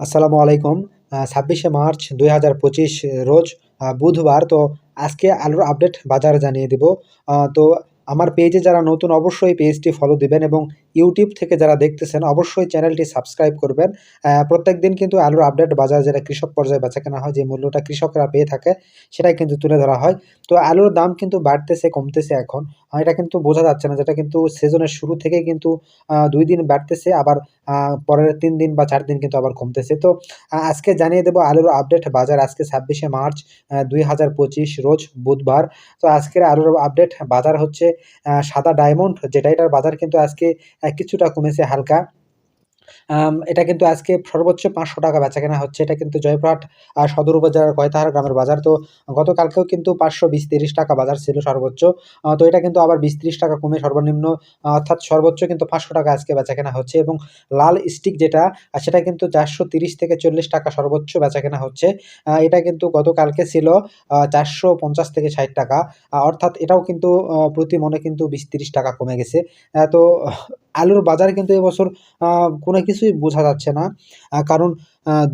আসসালামু আলাইকুম। ২৬শে মার্চ ২০২৫ রোজ বুধবার। তো আজকে আলুর আপডেট বাজার জানিয়ে দিব। তো আমার পেজে যারা নতুন অবশ্যই পেজটি ফলো দিবেন এবং ইউটিউব থেকে যারা দেখতেছেন অবশ্যই চ্যানেলটি সাবস্ক্রাইব করবেন। প্রত্যেকদিন কিন্তু আলুর আপডেট বাজার যেটা কৃষক পর্যায়ে বেচাকেনা হয়, যে মূল্যটা কৃষকরা পেয়ে থাকে সেটাই কিন্তু তুলে ধরা হয়। তো আলুর দাম কিন্তু বাড়তেছে কমতেছে এখন। এটা কিন্তু বোঝা যাচ্ছে না, যেটা কিন্তু সিজনের শুরু থেকেই কিন্তু ২ দিন বাড়তেছে, আবার পরের ৩ দিন বা ৪ দিন কিন্তু আবার কমতেছে। তো আজকে জানিয়ে দেব আলুর আপডেট বাজার আজকে ২৬শে মার্চ ২০২৫ রোজ বুধবার। তো আজকের আলুর আপডেট বাজার হচ্ছে সাদা ডায়মন্ড, যেটা এটার বাজার কিন্তু আজকে কিছুটা কমেছে হালকা। এটা কিন্তু আজকে সর্বোচ্চ ৳৫০০ বেচাকেনা হচ্ছে। এটা কিন্তু জয়পুরহাট সদর উপজেলার কয়তাহার গ্রামের বাজার। তো গতকালকেও কিন্তু ৳৫২০-৩০ বাজার ছিল সর্বোচ্চ। তো এটা কিন্তু আবার ৳২০-৩০ কমে সর্বনিম্ন, অর্থাৎ সর্বোচ্চ কিন্তু ৳৫০০ আজকে বেচাকেনা হচ্ছে। এবং লাল স্টিক যেটা সেটা কিন্তু ৳৪৩০-৪০ সর্বোচ্চ বেচাকেনা হচ্ছে। এটা কিন্তু গতকালকে ছিল ৳৪৫০-৬০, অর্থাৎ এটাও কিন্তু প্রতি মনে কিন্তু ৳২০-৩০ কমে গেছে। তো আলুর বাজার কিন্তু এবছর কোনো কিছুই বোঝা যাচ্ছে না। কারণ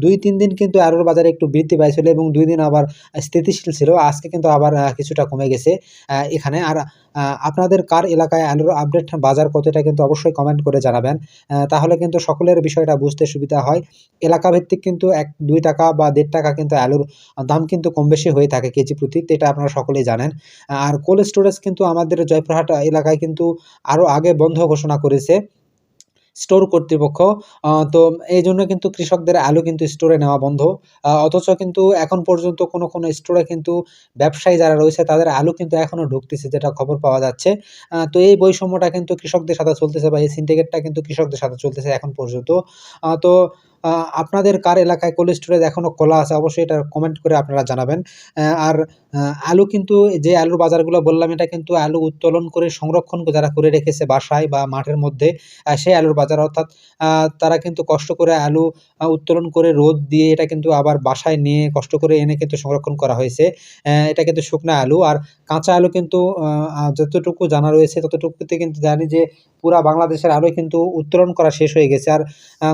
২-৩ দিন কিন্তু আলুর বাজারে একটু বৃদ্ধি পাইছিল এবং ২ দিন আবার স্থিতিশীল ছিল। আজকে কিন্তু আবার কিছুটা কমে গেছে এখানে। আর আপনাদের কার এলাকায় আলুর আপডেট বাজার কত, এটা কিন্তু অবশ্যই কমেন্ট করে জানাবেন। তাহলে কিন্তু সকলের বিষয়টা বুঝতে সুবিধা হয়। এলাকাভিত্তিক কিন্তু ৳২ বা ৳১.৫ কিন্তু আলুর দাম কিন্তু কম বেশি হয়ে থাকে কেজি প্রতি। এটা আপনারা সকলেই জানেন। আর কোল্ড স্টোরেজ কিন্তু আমাদের জয়পুরহাট এলাকায় কিন্তু আরও আগে বন্ধ ঘোষণা করেছে স্টোর কর্তৃপক্ষ। তো এইজন্য কিন্তু কৃষকদের আলু কিন্তু স্টোরে নেওয়া বন্ধ। অথচ কিন্তু এখন পর্যন্ত কোনো স্টোরে কিন্তু ব্যবসায়ী যারা রয়েছে তাদের আলু কিন্তু এখনো ঢুকতেছে, যেটা খবর পাওয়া যাচ্ছে। তো এই বৈষম্যটা কিন্তু কৃষকদের সাথে চলতেছে, বা এই সিন্ডিকেটটা কিন্তু কৃষকদের সাথে চলতেছে এখন পর্যন্ত। তো আ আপনাদের কার এলাকায় কোল্ড স্টোরেজ এখনো খোলা আছে অবশ্যই এটা কমেন্ট করে আপনারা জানাবেন। আর আলু কিন্তু, যে আলুর বাজারগুলো বললাম, এটা কিন্তু আলু উত্তোলন করে সংরক্ষণ যারা করে রেখেছে বাসায় বা মাঠের মধ্যে, সেই আলুর বাজার। অর্থাৎ তারা কিন্তু কষ্ট করে আলু উত্তোলন করে রোদ দিয়ে এটা কিন্তু আবার বাসায় নিয়ে কষ্ট করে এনে কিন্তু সংরক্ষণ করা হয়েছে। এটা কিন্তু শুকনা আলু। আর কাঁচা আলু কিন্তু যতটুকু জানা রয়েছে ততটুকুতে কিন্তু জানি যে পুরা বাংলাদেশের আলুই কিন্তু উত্তোলন করা শেষ হয়ে গেছে। আর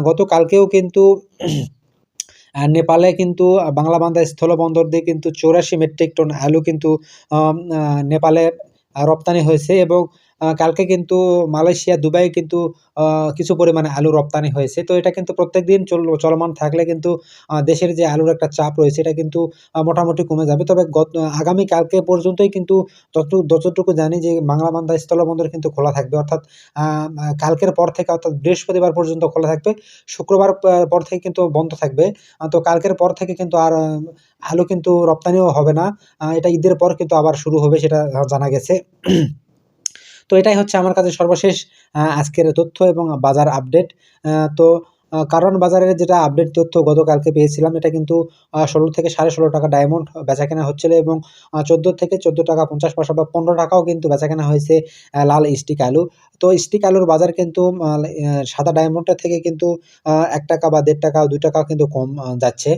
গতকালকেও কিন্তু নেপালে কিন্তু বাংলা বান্দা স্থলবন্দর দিয়ে কিন্তু ৮৪ মেট্রিক টন আলু কিন্তু আম আ নেপালে রপ্তানি হয়েছে। এবং কালকে কিন্তু মালয়েশিয়া, দুবাই কিন্তু আ কিছু পরিমাণে আলু রপ্তানি হয়েছে। তো এটা কিন্তু প্রত্যেকদিন চলমান থাকলে কিন্তু দেশের যে আলুর একটা চাপ রয়েছে এটা কিন্তু মোটামুটি কমে যাবে। তবে আগামী কালকে পর্যন্তই কিন্তু যতটুকু জানি যে বাংলা বান্দা স্থলবন্দর কিন্তু খোলা থাকবে। অর্থাৎ আ আ কালকের পর থেকে, অর্থাৎ বৃহস্পতিবার পর্যন্ত খোলা থাকবে। শুক্রবার পর থেকে কিন্তু বন্ধ থাকবে। তো কালকের পর থেকে কিন্তু আর আলু কিন্তু রপ্তানিও হবে না। এটা ঈদের পর কিন্তু আবার শুরু হবে, সেটা জানা গেছে। তো এটাই হচ্ছে আমার কাছে সর্বশেষ আজকের তথ্য এবং বাজার আপডেট। তো কারওয়ান বাজারের যেটা আপডেট তথ্য গতকালকে পেয়েছিলাম, এটা কিন্তু ১৬ থেকে ৳১৬.৫ ডায়মন্ড বেচাকেনা হচ্ছিল এবং ১৪ থেকে ৳১৪.৫০ বা ৳১৫ কিন্তু বেচাকেনা হয়েছে লাল স্টিক আলু। তো স্টিক আলুর বাজার কিন্তু সাদা ডায়মন্ডের থেকে কিন্তু ৳১ বা ৳১.৫ ৳২ কিন্তু কম যাচ্ছে।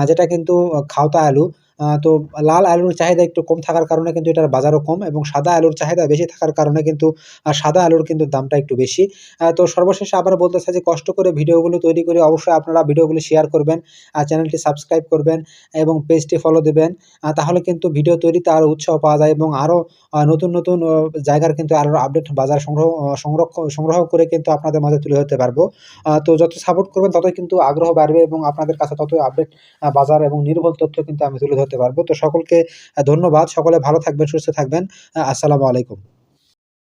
যেটা কিন্তু খাওতা আলু। তো লাল আলুর চাহিদা একটু কম থাকার কারণে কিন্তু এটার বাজারও কম, এবং সাদা আলুর চাহিদা বেশি থাকার কারণে কিন্তু সাদা আলুর কিন্তু দামটা একটু বেশি। তো সর্বশেষে আবার বলতে চাই যে কষ্ট করে ভিডিওগুলো তৈরি করে অবশ্যই আপনারা ভিডিওগুলো শেয়ার করবেন, চ্যানেলটি সাবস্ক্রাইব করবেন এবং পেজটি ফলো দিবেন। তাহলে কিন্তু ভিডিও তৈরিতে আরো উৎসাহ পাওয়া যায় এবং আরো নতুন জায়গার কিন্তু আরো আপডেট বাজার সংগ্রহ করে কিন্তু আপনাদের মাঝে তুলে ধরতে পারবো। তো যত সাপোর্ট করবেন ততই কিন্তু আগ্রহ বাড়বে এবং আপনাদের কাছে ততই আপডেট বাজার এবং নির্ভুল তথ্য কিন্তু আমি তুলে ধরতে পারবো। তো সকলকে ধন্যবাদ। সকলে ভালো থাকবেন, সুস্থ থাকবেন। আসসালামু আলাইকুম।